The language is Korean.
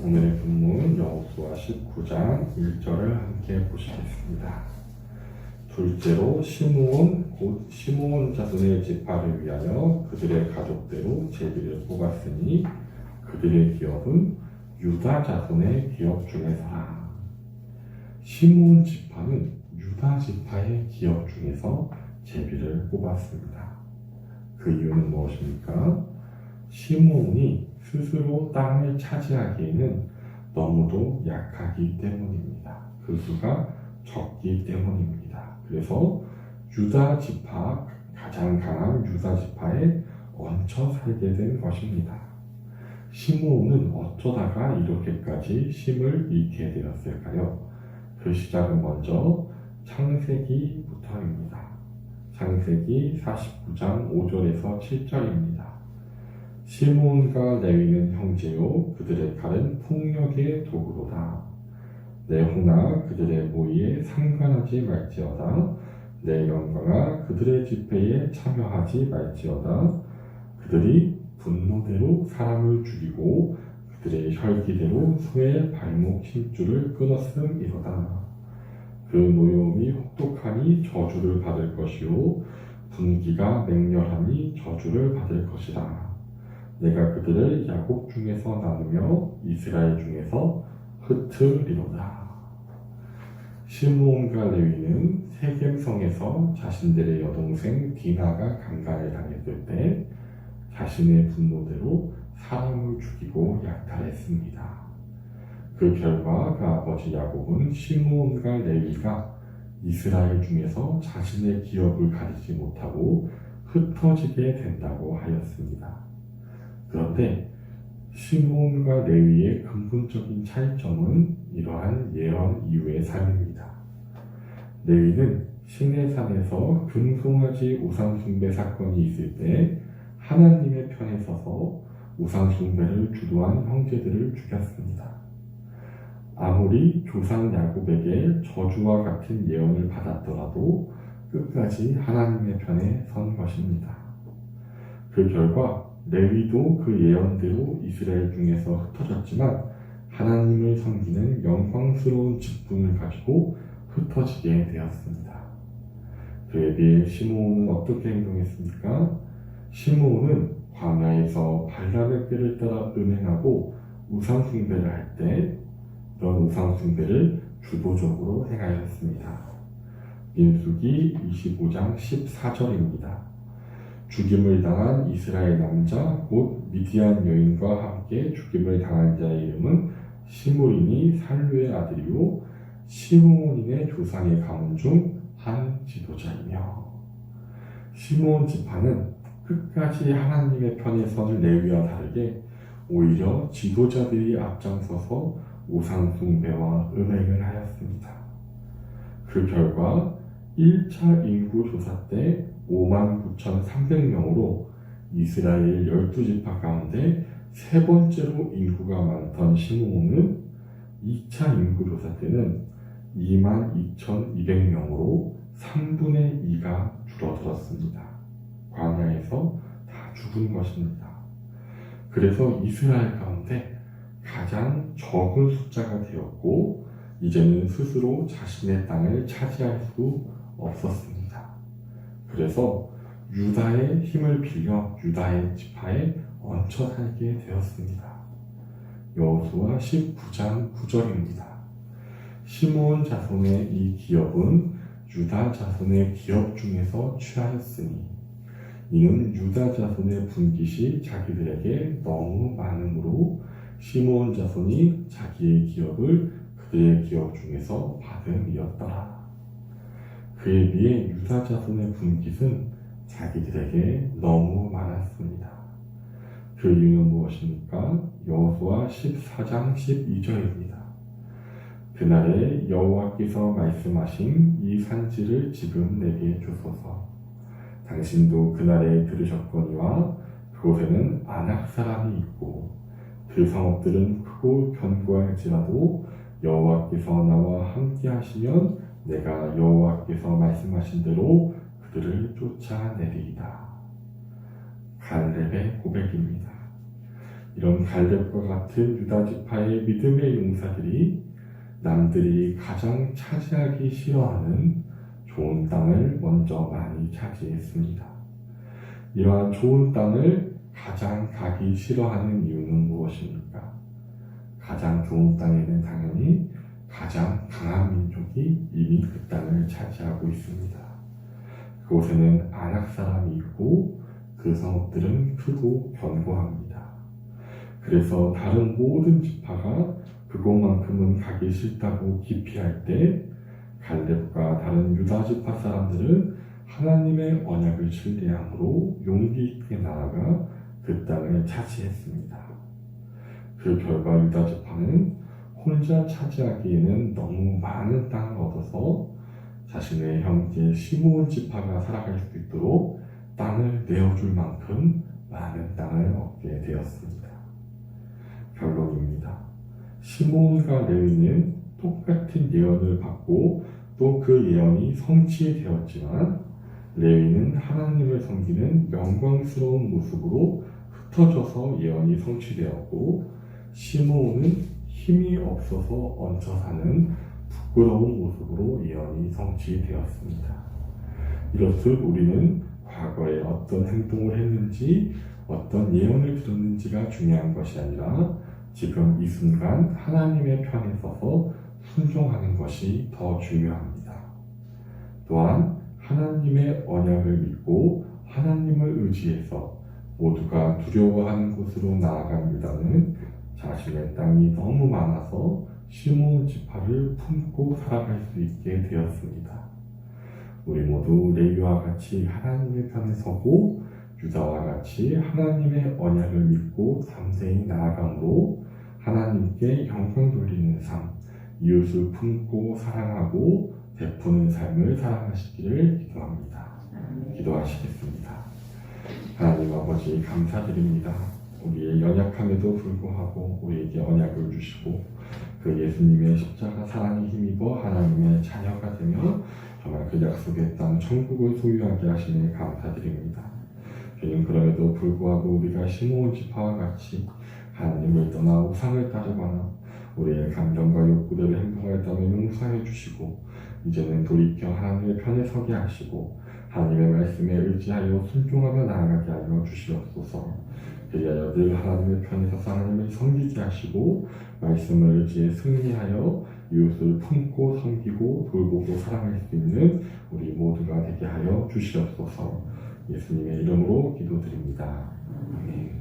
오늘의 본문 여호수아 19장 1절을 함께 보시겠습니다. 둘째로 시므온 곧 시므온 자손의 지파를 위하여 그들의 가족대로 제비를 뽑았으니 그들의 기업은 유다 자손의 기업 중에서라. 시므온 지파는 유다 지파의 기업 중에서 제비를 뽑았습니다. 그 이유는 무엇입니까? 시므온이 스스로 땅을 차지하기에는 너무도 약하기 때문입니다. 그 수가 적기 때문입니다. 그래서 유다 지파, 가장 강한 유다 지파에 얹혀 살게 된 것입니다. 시므온은 어쩌다가 이렇게까지 힘을 잃게 되었을까요? 그 시작은 먼저 창세기부터입니다. 창세기 49장 5절에서 7절입니다. 시므온과 레위는 형제요 그들의 칼은 폭력의 도구로다. 내 호나 그들의 모의에 상관하지 말지어다. 내 영광아 그들의 집회에 참여하지 말지어다. 그들이 분노대로 사람을 죽이고 그들의 혈기대로 소의 발목 힘줄을 끊었음이로다. 그 노여움이 혹독하니 저주를 받을 것이요 분기가 맹렬하니 저주를 받을 것이다. 내가 그들을 야곱 중에서 나누며 이스라엘 중에서 흩으리로다. 시므온과 레위는 세겜성에서 자신들의 여동생 디나가 강간을 당했을 때 자신의 분노대로 사람을 죽이고 약탈했습니다. 그 결과 그 아버지 야곱은 시므온과 레위가 이스라엘 중에서 자신의 기업을 가지지 못하고 흩어지게 된다고 하였습니다. 그런데 시므온과 레위의 근본적인 차이점은 이러한 예언 이후의 삶입니다. 레위는 시내산에서 금송아지 우상숭배 사건이 있을 때 하나님의 편에 서서 우상숭배를 주도한 형제들을 죽였습니다. 아무리 조상 야곱에게 저주와 같은 예언을 받았더라도 끝까지 하나님의 편에 선 것입니다. 그 결과 레위도 그 예언대로 이스라엘 중에서 흩어졌지만 하나님을 섬기는 영광스러운 직분을 가지고 흩어지게 되었습니다. 그에 비해 시므온은 어떻게 행동했습니까? 시므온은 광야에서 발람의 꾀를 따라 음행하고 우상숭배를 할 때 이런 우상숭배를 주도적으로 행하였습니다. 민수기 25장 14절입니다. 죽임을 당한 이스라엘 남자 곧 미디안 여인과 함께 죽임을 당한 자의 이름은 시므린이 살루의 아들이요 시므온인의 조상의 가문 중 한 지도자이며, 시므온 지파는 끝까지 하나님의 편에 선 레위와 다르게 오히려 지도자들이 앞장서서 우상숭배와 음행을 하였습니다. 그 결과 1차 인구조사 때 59,300명으로 이스라엘 12지파 가운데 세 번째로 인구가 많던 시므온은 2차 인구조사 때는 22,200명으로 3분의 2가 줄어들었습니다. 광야에서 다 죽은 것입니다. 그래서 이스라엘 가운데 가장 적은 숫자가 되었고 이제는 스스로 자신의 땅을 차지할 수 없었습니다. 그래서 유다의 힘을 빌려 유다의 지파에 얹혀 살게 되었습니다. 여호수아 19장 9절입니다. 시므온 자손의 이 기업은 유다 자손의 기업 중에서 취하였으니 이는 유다 자손의 분깃이 자기들에게 너무 많으므로 시므온 자손이 자기의 기업을 그의 기업 중에서 받음이었더라. 그에 비해 유다 자손의 분깃은 자기들에게 너무 많았습니다. 그 이유는 무엇입니까? 여호수아 14장 12절입니다. 그날에 여호와께서 말씀하신 이 산지를 지금 내게 주소서. 당신도 그날에 들으셨거니와 그곳에는 아낙 사람이 있고 그 성읍들은 크고 견고할지라도 여호와께서 나와 함께 하시면 내가 여호와께서 말씀하신 대로 그들을 쫓아내리이다. 갈렙의 고백입니다. 이런 갈렙과 같은 유다 지파의 믿음의 용사들이 남들이 가장 차지하기 싫어하는 좋은 땅을 먼저 많이 차지했습니다. 이러한 좋은 땅을 가장 가기 싫어하는 이유는 무엇입니까? 가장 좋은 땅에는 당연히 가장 강한 민족이 이미 그 땅을 차지하고 있습니다. 그곳에는 안악 사람이 있고 그 성읍들은 크고 견고합니다. 그래서 다른 모든 지파가 그곳만큼은 가기 싫다고 기피할 때 갈렙과 다른 유다 지파 사람들은 하나님의 언약을 신뢰함으로 용기 있게 나아가 그 땅을 차지했습니다. 그 결과 유다 지파는 혼자 차지하기에는 너무 많은 땅을 얻어서 자신의 형제 시므온 지파가 살아갈 수 있도록 땅을 내어줄 만큼 많은 땅을 얻게 되었습니다. 결론입니다. 시므온과 레위는 똑같은 예언을 받고 또 그 예언이 성취되었지만 레위는 하나님을 섬기는 영광스러운 모습으로 흩어져서 예언이 성취되었고 시므온은 힘이 없어서 얹혀 사는 부끄러운 모습으로 예언이 성취되었습니다. 이렇듯 우리는 과거에 어떤 행동을 했는지 어떤 예언을 들었는지가 중요한 것이 아니라 지금 이 순간 하나님의 편에 서서 순종하는 것이 더 중요합니다. 또한 하나님의 언약을 믿고 하나님을 의지해서 모두가 두려워하는 곳으로 나아간 유다는 자신의 땅이 너무 많아서 시므온 지파를 품고 살아갈 수 있게 되었습니다. 우리 모두 레위와 같이 하나님의 편에 서고 유다와 같이 하나님의 언약을 믿고 담대히 나아감으로 하나님께 영광 돌리는 삶, 이웃을 품고 사랑하고 베푸는 삶을 살아가시기를 기도합니다. 기도하시겠습니다. 하나님 아버지 감사드립니다. 우리의 연약함에도 불구하고 우리에게 언약을 주시고 그 예수님의 십자가 사랑에 힘입어 하나님의 자녀가 되며 정말 그 약속의 땅 천국을 소유하게 하시니 감사드립니다. 주님, 그럼에도 불구하고 우리가 시므온 지파와 같이 하나님을 떠나 우상을 따르거나 우리의 감정과 욕구대로 행동하였다면 용서해 주시고 이제는 돌이켜 하나님의 편에 서게 하시고 하나님의 말씀에 의지하여 순종하며 나아가게 하여 주시옵소서. 그리하여 늘 하나님의 편에 서서 하나님을 섬기게 하시고 말씀을 의지해 승리하여 이웃을 품고 섬기고 돌보고 사랑할 수 있는 우리 모두가 되게 하여 주시옵소서. 예수님의 이름으로 기도드립니다. 아멘.